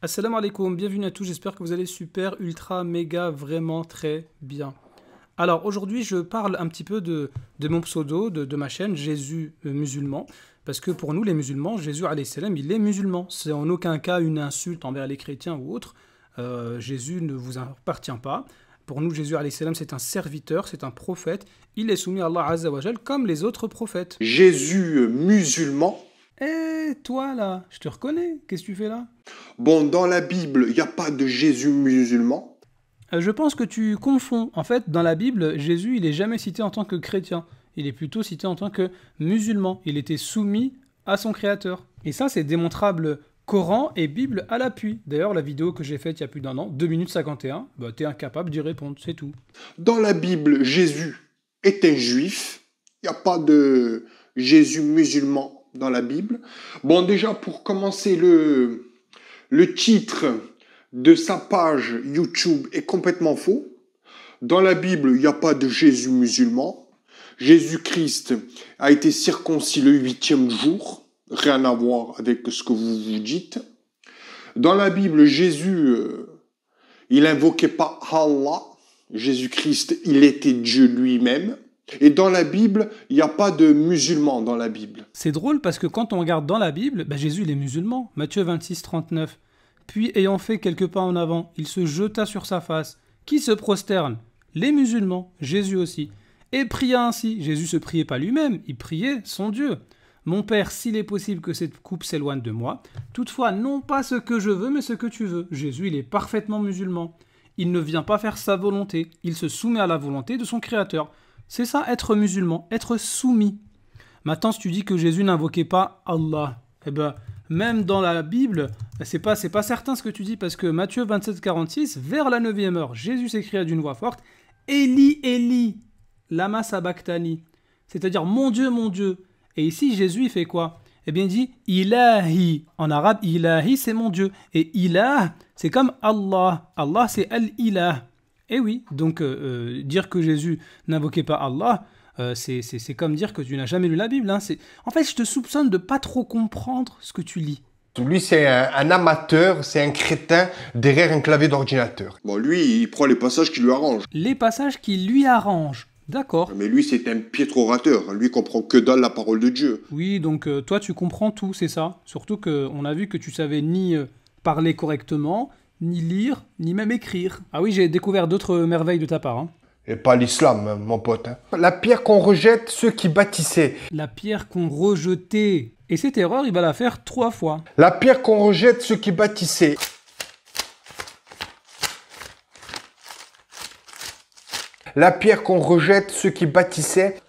Assalamu alaikum, bienvenue à tous, j'espère que vous allez super, ultra, méga, vraiment très bien. Alors aujourd'hui je parle un petit peu de mon pseudo, de ma chaîne, Jésus musulman, parce que pour nous les musulmans, Jésus alayhi salam, il est musulman. C'est en aucun cas une insulte envers les chrétiens ou autres. Jésus ne vous appartient pas. Pour nous, Jésus alayhi salam, c'est un serviteur, c'est un prophète. Il est soumis à Allah azza wa jal comme les autres prophètes. Jésus musulman. Eh, toi là, je te reconnais, qu'est-ce que tu fais là? Bon, dans la Bible, il n'y a pas de Jésus musulman. Je pense que tu confonds. En fait, dans la Bible, Jésus, il est jamais cité en tant que chrétien. Il est plutôt cité en tant que musulman. Il était soumis à son créateur. Et ça, c'est démontrable Coran et Bible à l'appui. D'ailleurs, la vidéo que j'ai faite il y a plus d'un an, 2 minutes 51, bah, t'es incapable d'y répondre, c'est tout. Dans la Bible, Jésus est un juif. Il n'y a pas de Jésus musulman dans la Bible. Bon, déjà, pour commencer, le titre de sa page YouTube est complètement faux. Dans la Bible, il n'y a pas de Jésus musulman. Jésus-Christ a été circoncis le 8e jour. Rien à voir avec ce que vous vous dites. Dans la Bible, Jésus, il invoquait pas Allah. Jésus-Christ, il était Dieu lui-même. Et dans la Bible, il n'y a pas de musulmans dans la Bible. C'est drôle parce que quand on regarde dans la Bible, bah, Jésus il est musulman. Matthieu 26, 39. Puis, ayant fait quelques pas en avant, il se jeta sur sa face. Qui se prosterne? Les musulmans, Jésus aussi. Et pria ainsi. Jésus se priait pas lui-même, il priait son Dieu. Mon Père, s'il est possible que cette coupe s'éloigne de moi, toutefois, non pas ce que je veux, mais ce que tu veux. Jésus, il est parfaitement musulman. Il ne vient pas faire sa volonté, il se soumet à la volonté de son Créateur. C'est ça, être musulman, être soumis. Maintenant, si tu dis que Jésus n'invoquait pas Allah, eh ben, même dans la Bible, c'est pas certain ce que tu dis, parce que Matthieu 27, 46, vers la 9e heure, Jésus s'écria d'une voix forte, Eli, Eli, lama sabachthani, c'est-à-dire mon Dieu. Et ici, Jésus, il fait quoi? Eh bien, il dit Ilahi. En arabe, Ilahi, c'est mon Dieu. Et Ilah, c'est comme Allah. Allah, c'est Al-Ilah. Et oui, donc dire que Jésus n'invoquait pas Allah, c'est comme dire que tu n'as jamais lu la Bible. Hein. En fait, je te soupçonne de pas trop comprendre ce que tu lis. Lui, c'est un amateur, c'est un crétin derrière un clavier d'ordinateur. Bon, lui, il prend les passages qui lui arrangent. Les passages qui lui arrangent. D'accord. Mais lui, c'est un piètre orateur. Lui, il comprend que dalle la parole de Dieu. Oui, donc toi, tu comprends tout, c'est ça. Surtout qu'on a vu que tu savais ni parler correctement, ni lire, ni même écrire. Ah oui, j'ai découvert d'autres merveilles de ta part. Hein. Et pas l'islam, mon pote. Hein. La pierre qu'on rejette, ceux qui bâtissaient. La pierre qu'on rejetait. Et cette erreur, il va la faire 3 fois. La pierre qu'on rejette, ceux qui bâtissaient. La pierre qu'on rejette, ceux qui bâtissaient.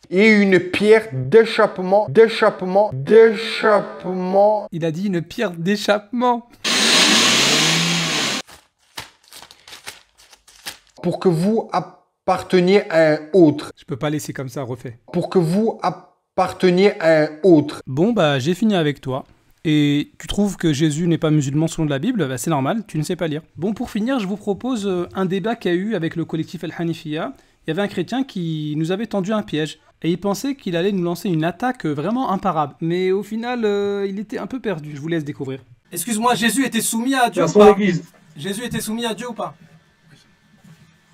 Et une pierre d'échappement. Il a dit une pierre d'échappement. Pour que vous apparteniez à un autre. Je peux pas laisser comme ça, refait. Pour que vous apparteniez à un autre. Bon, bah, j'ai fini avec toi. Et tu trouves que Jésus n'est pas musulman selon la Bible, bah, c'est normal, tu ne sais pas lire. Bon, pour finir, je vous propose un débat qu'il y a eu avec le collectif Al-Hanifiya. Il y avait un chrétien qui nous avait tendu un piège. Et il pensait qu'il allait nous lancer une attaque vraiment imparable. Mais au final, il était un peu perdu. Je vous laisse découvrir. Excuse-moi, Jésus était soumis à Dieu À ou son pas? église. Jésus était soumis à Dieu ou pas?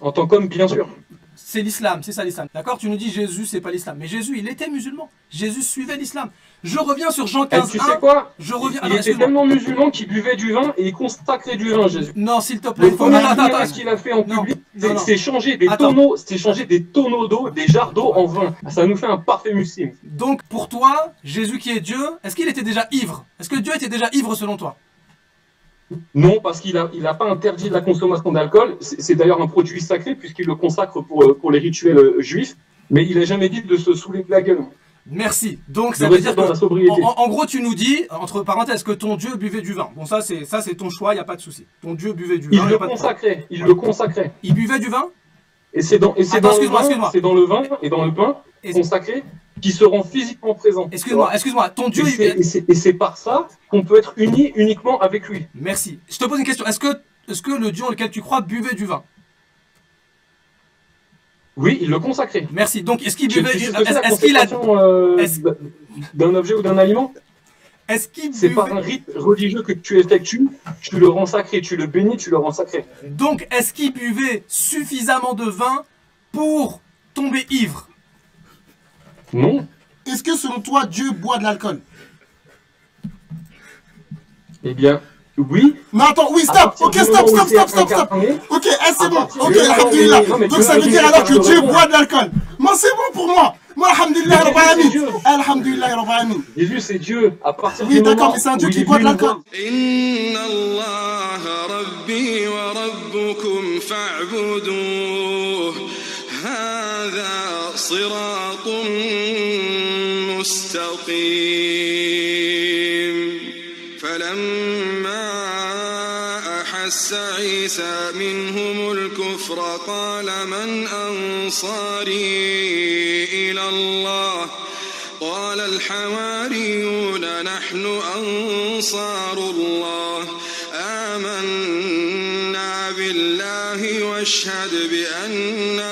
En tant qu'homme, bien sûr. C'est l'islam, c'est ça l'islam. D'accord? Tu nous dis Jésus, c'est pas l'islam. Mais Jésus, il était musulman. Jésus suivait l'islam. Je reviens sur Jean Et 15, tu sais quoi? Je reviens. Il Alors, était excuse-moi. tellement musulman qu'il buvait du vin et il consacrait du vin, Jésus. Non, s'il te plaît. Le premier Attends. miracle qu'il a fait en Non, public, non. c'est changer des Attends. tonneaux, c'était changer des tonneaux d'eau, des jarres d'eau en vin. Ça nous fait un parfait musulman. Donc, pour toi, Jésus qui est Dieu, est-ce qu'il était déjà ivre? Est-ce que Dieu était déjà ivre selon toi? Non, parce qu'il a pas interdit la consommation d'alcool. C'est d'ailleurs un produit sacré puisqu'il le consacre pour les rituels juifs. Mais il a jamais dit de se saouler de la gueule. Merci. Donc, De ça veut rester dire dans la que, sobriété. en gros, tu nous dis, entre parenthèses, que ton Dieu buvait du vin. Bon, ça, c'est ton choix, il n'y a pas de souci. Ton Dieu buvait du vin, Il y le a pas de problème. consacrait, il le consacrait. Il buvait du vin? Et c'est dans, Attends, excuse-moi. c'est dans le vin et dans le pain Et- consacré qui seront physiquement présents. Excuse-moi, ton Dieu, Et c'est par ça qu'on peut être uni uniquement avec lui. Merci. Je te pose une question. Est-ce que le Dieu en lequel tu crois buvait du vin? Oui, il le consacrait. Merci. Donc, est-ce qu'il Tu buvait... sais ce que c'est la Est-ce qu'il a... consécration est-ce- d'un objet ou d'un aliment? Est-ce qu'il C'est par buvait... un rite religieux que tu effectues, tu le rends sacré, tu le bénis, tu le rends sacré. Donc, est-ce qu'il buvait suffisamment de vin pour tomber ivre? Non. Est-ce que selon toi, Dieu boit de l'alcool? Eh bien, oui. Non, attends, oui, À stop. partir Ok, du stop, moment où stop, c'est stop, stop, stop. incarné, Ok, c'est à bon. partir Ok, du moment où alhamdulillah. non, mais Donc tu ça m'as veut dit dire que alors je que te Dieu réponds. boit de l'alcool. Moi, c'est bon pour moi. Moi, alhamdulillah, Mais rabbil alamin. Dieu. Alhamdulillah, rabbil alamin. Jésus, c'est Dieu. À partir Oui, du d'accord, moment mais c'est un Dieu où qui il est boit de venu nous l'alcool. voir, إن الله ربي وربكم فاعبدوه هذا صراط مستقيم فلما أحس عيسى منهم الكفر قال من أنصاري إلى الله قال الحواريون نحن أنصار الله آمنا بالله واشهد بأننا